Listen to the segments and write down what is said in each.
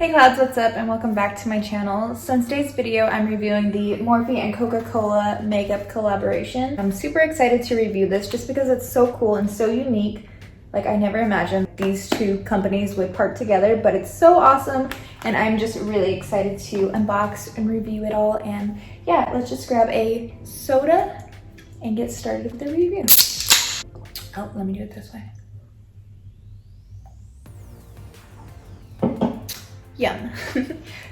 Hey clouds, what's up and welcome back to my channel. So in today's video, I'm reviewing the Morphe and Coca-Cola makeup collaboration. I'm super excited to review this just because it's so cool and so unique. Like I never imagined these two companies would part together, but it's so awesome and I'm just really excited to unbox and review it all. And yeah, let's just grab a soda and get started with the review. Oh, let me do it this way. Yum.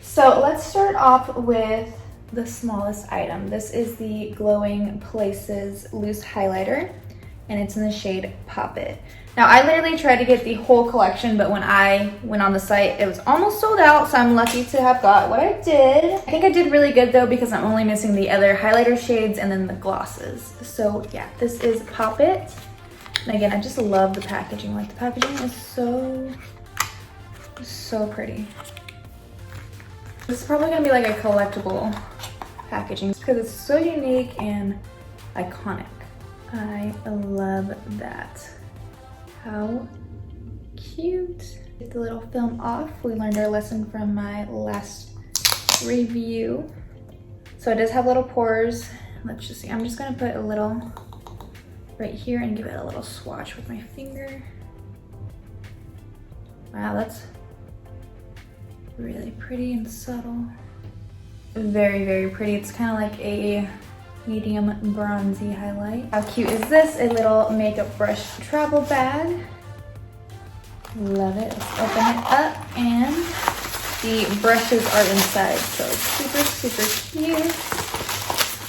So let's start off with the smallest item. This is the Glowing Places loose highlighter and it's in the shade Pop It. Now I literally tried to get the whole collection, but when I went on the site it was almost sold out, so I'm lucky to have got what I did. I think I did really good though because I'm only missing the other highlighter shades and then the glosses. So yeah, this is Pop It. And again, I just love the packaging. Like the packaging is so pretty. This is probably gonna be like a collectible packaging because it's so unique and iconic. I love that. How cute. Get the little film off. We learned our lesson from my last review. So it does have little pores. Let's just see. I'm just gonna put a little right here and give it a little swatch with my finger. Wow, that's really pretty and subtle. Very pretty. It's kind of like a medium bronzy highlight. How cute is this? A little makeup brush travel bag. Love it. Let's open it up and the brushes are inside. So it's super cute.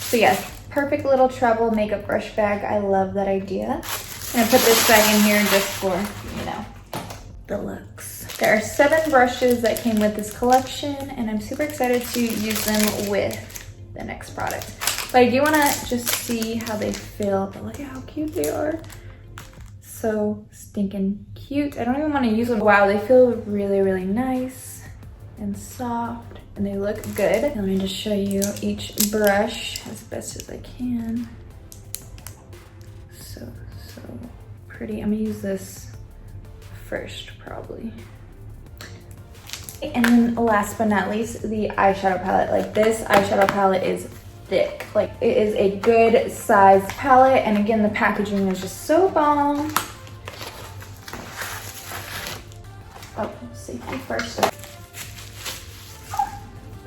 So yes, perfect little travel makeup brush bag. I love that idea. I'm gonna put this bag in here just for, you know, the looks. There are 7 brushes that came with this collection and I'm super excited to use them with the next product. But I do want to just see how they feel. But look at how cute they are. So stinking cute. I don't even want to use them. Wow, they feel really nice and soft and they look good. Let me just show you each brush as best as I can. So pretty. I'm gonna use this first probably. And then last but not least, the eyeshadow palette. Like this eyeshadow palette is thick. Like it is a good size palette. And again, the packaging is just so bomb. Oh, safety first.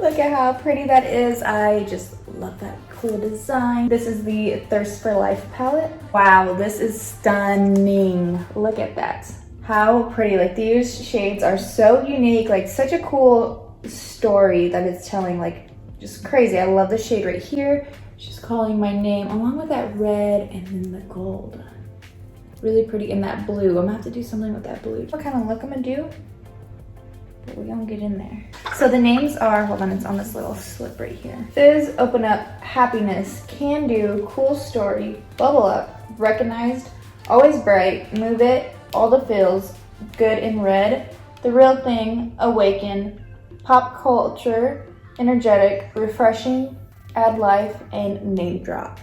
Look at how pretty that is. I just love that cool design. This is the Thirst for Life palette. Wow, this is stunning. Look at that. How pretty. Like these shades are so unique, like such a cool story that it's telling, like just crazy. I love the shade right here. She's calling my name along with that red and then the gold. Really pretty. In that blue. I'm gonna have to do something with that blue. What kind of look I'm gonna do? But we're gonna get in there. So the names are, hold on, it's on this little slip right here. It says open up, happiness, can do, cool story, bubble up, recognized, always bright, move it, all the feels, good in red, the real thing, awaken, pop culture, energetic, refreshing, add life, and name drop.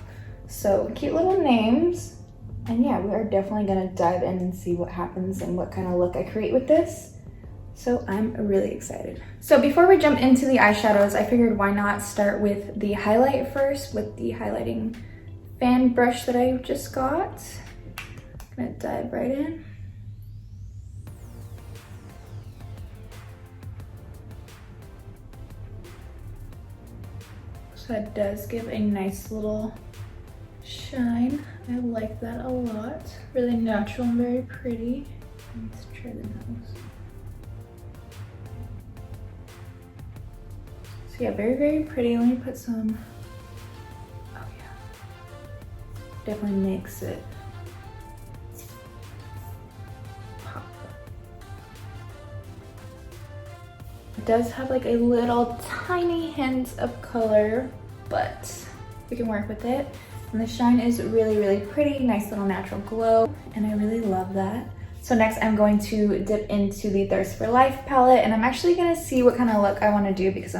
So cute little names. And yeah, we are definitely gonna dive in and see what happens and what kind of look I create with this. So I'm really excited. So before we jump into the eyeshadows, I figured why not start with the highlight first with the highlighting fan brush that I just got. I'm gonna dive right in. So it does give a nice little shine. I like that a lot. Really natural and very pretty. Let's try the nose. So yeah, very pretty. Let me put some, oh yeah. Definitely makes it pop. It does have like a little tiny hint of color, but we can work with it. And the shine is really pretty, nice little natural glow, and I really love that. So next I'm going to dip into the Thirst for Life palette, and I'm actually gonna see what kind of look I wanna do because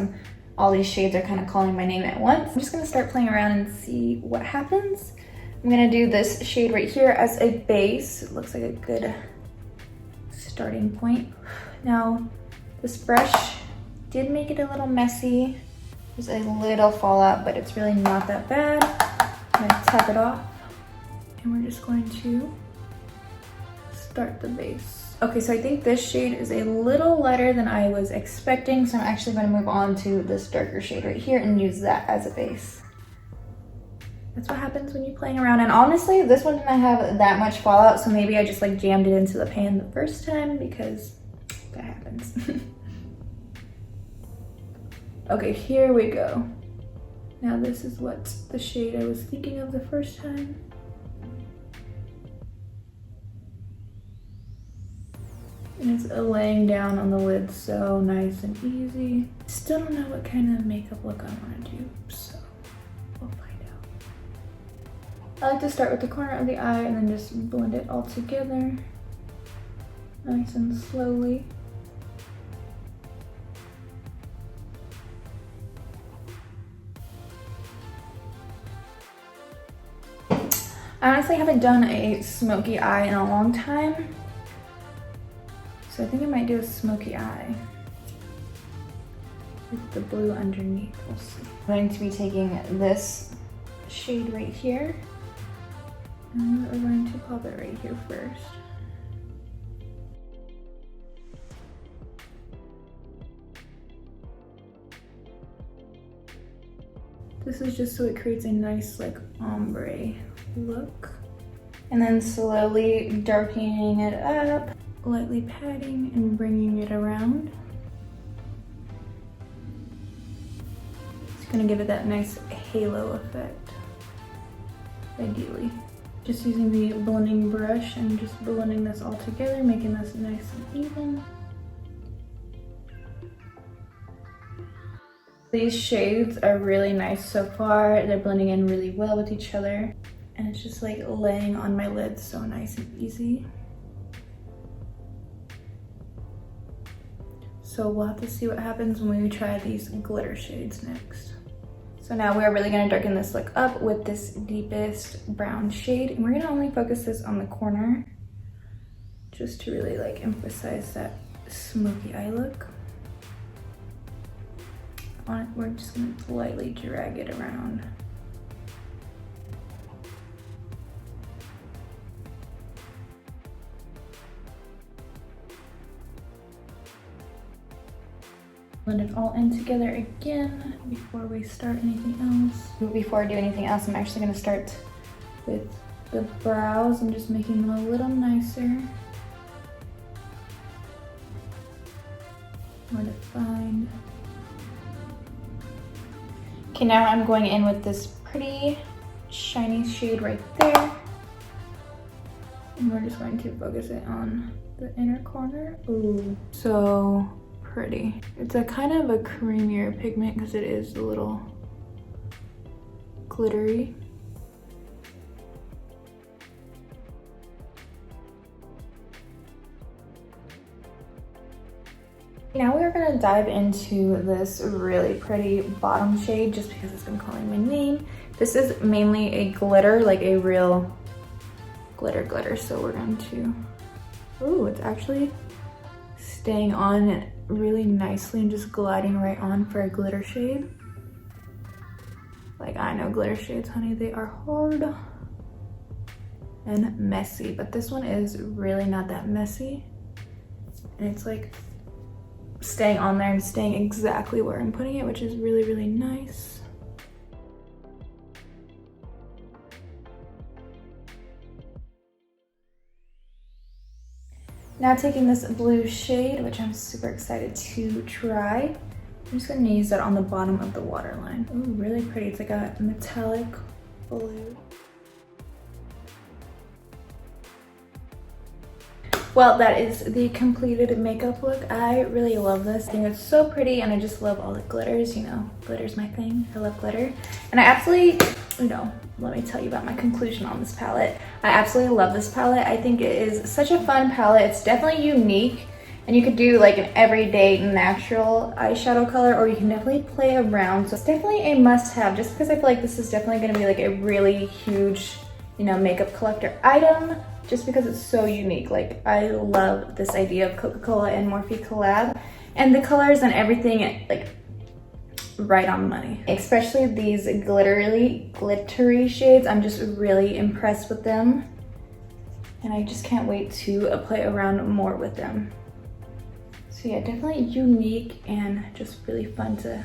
all these shades are kind of calling my name at once. I'm just gonna start playing around and see what happens. I'm gonna do this shade right here as a base. It looks like a good starting point. Now, this brush did make it a little messy. There's a little fallout, but it's really not that bad. I'm gonna tap it off, and we're just going to start the base. Okay, so I think this shade is a little lighter than I was expecting, so I'm actually gonna move on to this darker shade right here and use that as a base. That's what happens when you're playing around. And honestly, this one didn't have that much fallout, so maybe I just like jammed it into the pan the first time, because that happens. Okay, here we go. Now this is what the shade I was thinking of the first time. And it's laying down on the lid so nice and easy. Still don't know what kind of makeup look I want to do, so we'll find out. I like to start with the corner of the eye and then just blend it all together, nice and slowly. I honestly haven't done a smoky eye in a long time, so I think I might do a smoky eye with the blue underneath. We'll see. I'm going to be taking this shade right here, and we're going to pop it right here first. This is just so it creates a nice like ombre look. And then slowly darkening it up, lightly patting and bringing it around. It's gonna give it that nice halo effect, ideally. Just using the blending brush and just blending this all together, making this nice and even. These shades are really nice so far. They're blending in really well with each other. And it's just like laying on my lid so nice and easy. So we'll have to see what happens when we try these glitter shades next. So now we're really gonna darken this look up with this deepest brown shade. And we're gonna only focus this on the corner just to really like emphasize that smoky eye look. We're just gonna lightly drag it around. Blend it all in together again before we start anything else. Before I do anything else, I'm actually gonna start with the brows. I'm just making them a little nicer, more defined. Okay, now I'm going in with this pretty shiny shade right there. And we're just going to focus it on the inner corner. Ooh, so pretty. It's a kind of a creamier pigment because it is a little glittery. Now we're gonna dive into this really pretty bottom shade just because it's been calling my name. This is mainly a glitter, like a real glitter. So we're going to, ooh, it's actually staying on really nicely and just gliding right on for a glitter shade. Like, I know glitter shades, honey, they are hard and messy, but this one is really not that messy. And it's like staying on there and staying exactly where I'm putting it, which is really, really nice. Now taking this blue shade, which I'm super excited to try, I'm just gonna use that on the bottom of the waterline. Ooh, really pretty. It's like a metallic blue. Well, that is the completed makeup look. I really love this. I think it's so pretty and I just love all the glitters, you know, glitter's my thing. I love glitter. And I absolutely, you know, let me tell you about my conclusion on this palette. I absolutely love this palette. I think it is such a fun palette. It's definitely unique and you could do like an everyday natural eyeshadow color, or you can definitely play around. So it's definitely a must have, just because I feel like this is definitely gonna be like a really huge, you know, makeup collector item. just because it's so unique. Like, I love this idea of Coca-Cola and Morphe collab, and the colors and everything, like, right on money. Especially these glittery shades. I'm just really impressed with them, and I just can't wait to play around more with them. So yeah, definitely unique and just really fun to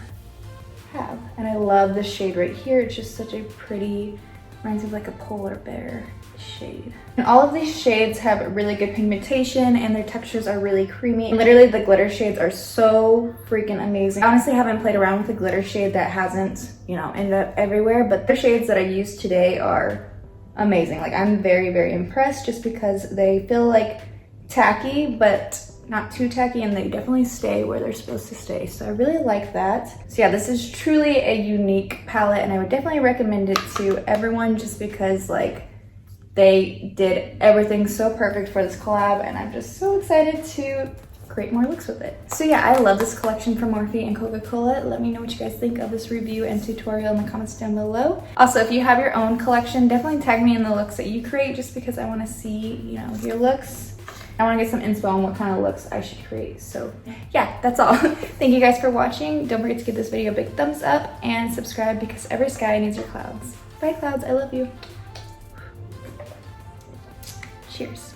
have. And I love this shade right here. It's just such a pretty, reminds me of like a polar bear shade. And all of these shades have really good pigmentation and their textures are really creamy. And literally the glitter shades are so freaking amazing. I honestly haven't played around with a glitter shade that hasn't, you know, ended up everywhere, but the shades that I used today are amazing. Like, I'm very, very impressed just because they feel like tacky, but not too tacky, and they definitely stay where they're supposed to stay. So I really like that. So yeah, this is truly a unique palette, and I would definitely recommend it to everyone just because, like, they did everything so perfect for this collab, and I'm just so excited to create more looks with it. So yeah, I love this collection from Morphe and Coca-Cola. Let me know what you guys think of this review and tutorial in the comments down below. Also, if you have your own collection, definitely tag me in the looks that you create just because I want to see, you know, your looks. I want to get some inspo on what kind of looks I should create. So yeah, that's all. Thank you guys for watching. Don't forget to give this video a big thumbs up and subscribe because every sky needs your clouds. Bye clouds, I love you. Cheers.